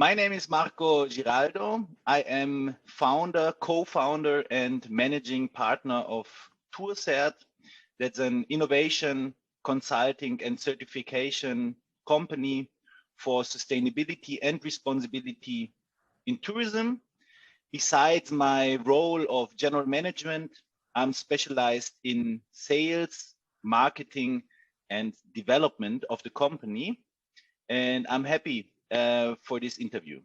My name is Marco Giraldo. I am founder, co-founder, and managing partner of TourCert. That's an innovation, consulting, and certification company for sustainability and responsibility in tourism. Besides my role of general management, I'm specialized in sales, marketing, and development of the company. And I'm happy for this interview.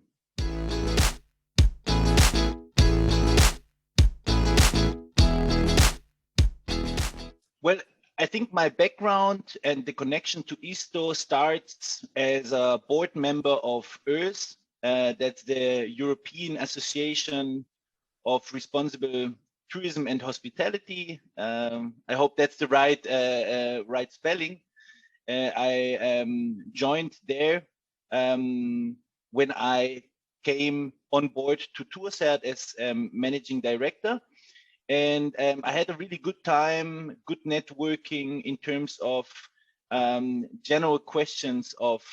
Well, I think my background and the connection to ISTO starts as a board member of EARTH. That's the European Association of Responsible Tourism and Hospitality. I hope that's the right spelling. I joined there when I came on board to TourCert as managing director. And I had a really good time, good networking in terms of general questions of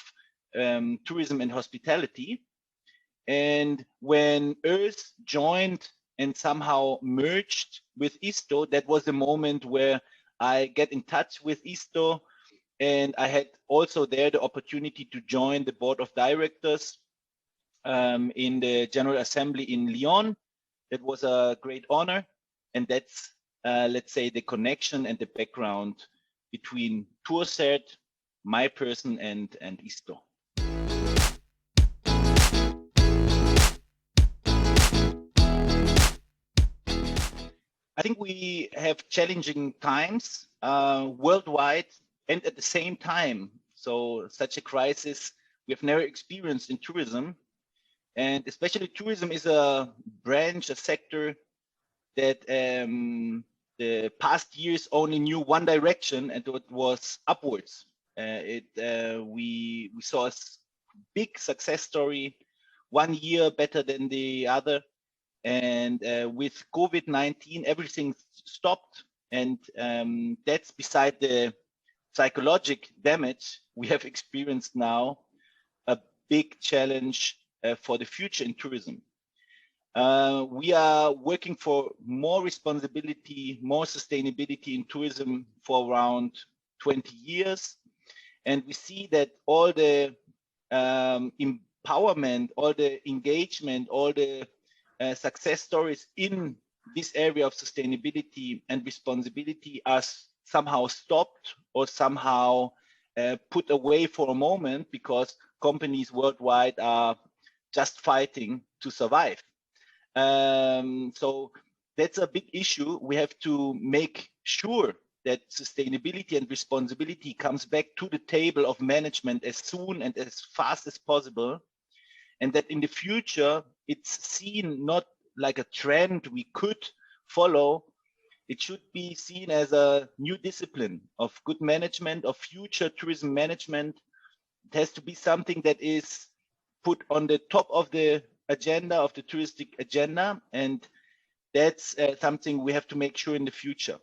tourism and hospitality. And when EARTH joined and somehow merged with ISTO, that was the moment where I get in touch with ISTO. And I had also there the opportunity to join the board of directors in the General Assembly in Lyon. That was a great honor. And that's, let's say, the connection and the background between TourCert, my person, and ISTO. I think we have challenging times worldwide and at the same time. So such a crisis we have never experienced in tourism. And especially tourism is a branch, a sector that the past years only knew one direction, and it was upwards. We saw a big success story, 1 year better than the other. And with COVID-19, everything stopped. And that's beside the psychological damage we have experienced now, a big challenge for the future in tourism. We are working for more responsibility, more sustainability in tourism for around 20 years. And we see that all the empowerment, all the engagement, all the success stories in this area of sustainability and responsibility are somehow stopped or somehow put away for a moment because companies worldwide are just fighting to survive. So that's a big issue. We have to make sure that sustainability and responsibility comes back to the table of management as soon and as fast as possible. And that in the future, it's seen not like a trend we could follow. It should be seen as a new discipline of good management, of future tourism management. It has to be something that is put on the top of the agenda, of the touristic agenda. And that's something we have to make sure in the future.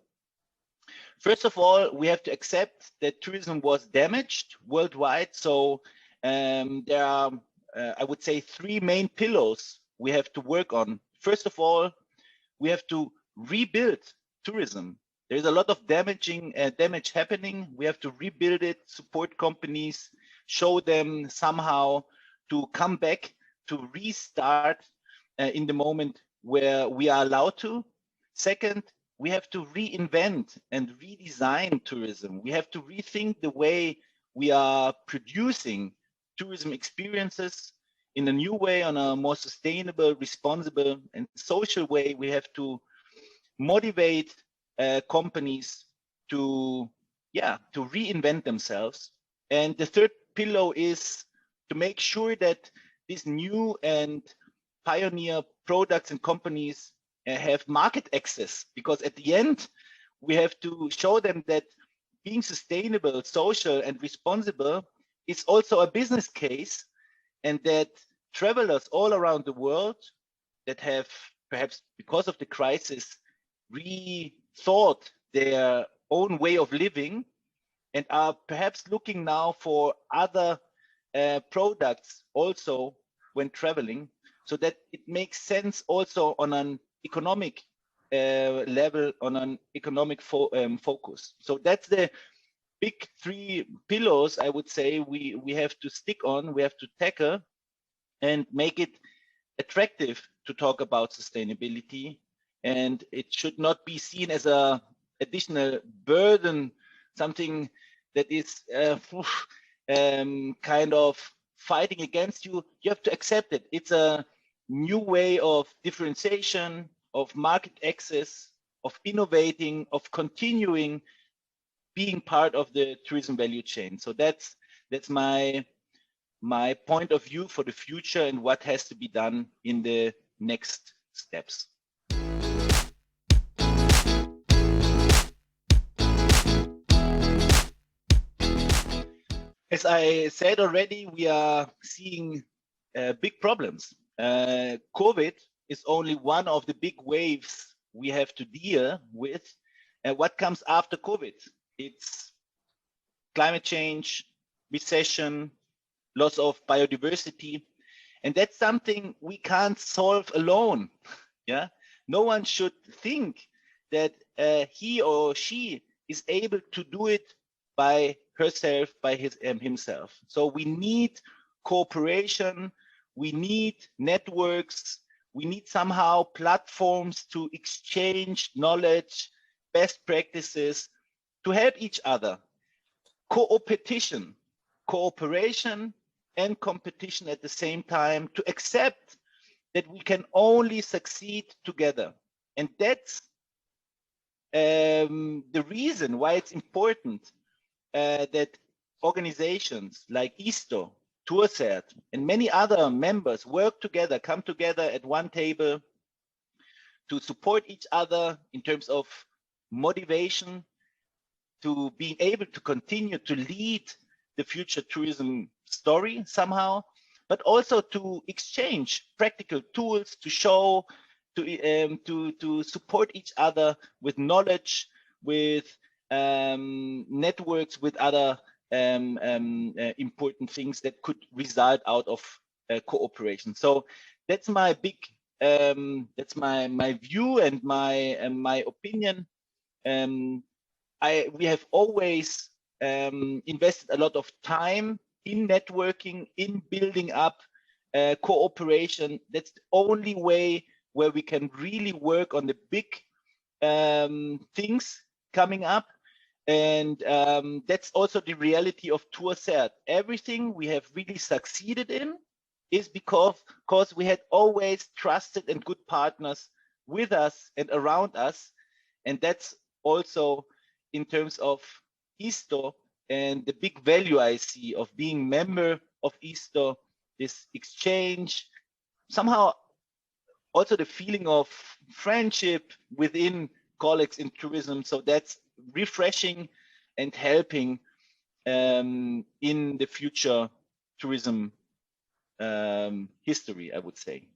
First of all, we have to accept that tourism was damaged worldwide. So there are, I would say, 3 main pillars we have to work on. First of all, we have to rebuild tourism. There's a lot of damage happening. We have to rebuild it, support companies, show them somehow to come back, to restart in the moment where we are allowed to. Second, we have to reinvent and redesign tourism. We have to rethink the way we are producing tourism experiences in a new way, on a more sustainable, responsible, and social way. We have to motivate companies to reinvent themselves. And the third pillar is to make sure that these new and pioneer products and companies have market access, because at the end, we have to show them that being sustainable, social, and responsible is also a business case, and that travelers all around the world that have, perhaps because of the crisis, rethought their own way of living and are perhaps looking now for other products also when traveling, so that it makes sense also on an economic level, on an economic focus. So that's the big 3 pillars, I would say, we have to stick on, we have to tackle and make it attractive to talk about sustainability. And it should not be seen as a additional burden, something that is kind of fighting against you. You have to accept it. It's a new way of differentiation, of market access, of innovating, of continuing being part of the tourism value chain. So that's my point of view for the future and what has to be done in the next steps. As I said already, we are seeing big problems. COVID is only one of the big waves we have to deal with. What comes after COVID? It's climate change, recession, loss of biodiversity, and that's something we can't solve alone. Yeah, no one should think that he or she is able to do it by herself, by himself. So we need cooperation, we need networks, we need somehow platforms to exchange knowledge, best practices, to help each other. Cooperation and competition at the same time, to accept that we can only succeed together. And that's the reason why it's important that organizations like ISTO, TourCert, and many other members work together, come together at one table to support each other in terms of motivation, to being able to continue to lead the future tourism story somehow, but also to exchange practical tools to show, to support each other with knowledge, with networks, with other important things that could result out of cooperation. So that's my big, that's my view and my opinion. We have always invested a lot of time in networking, in building up cooperation. That's the only way where we can really work on the big things coming up. And that's also the reality of TourCert. Everything we have really succeeded in is because we had always trusted and good partners with us and around us. And that's also in terms of ISTO and the big value I see of being member of ISTO, this exchange, somehow also the feeling of friendship within colleagues in tourism. So that's refreshing and helping in the future tourism history, I would say.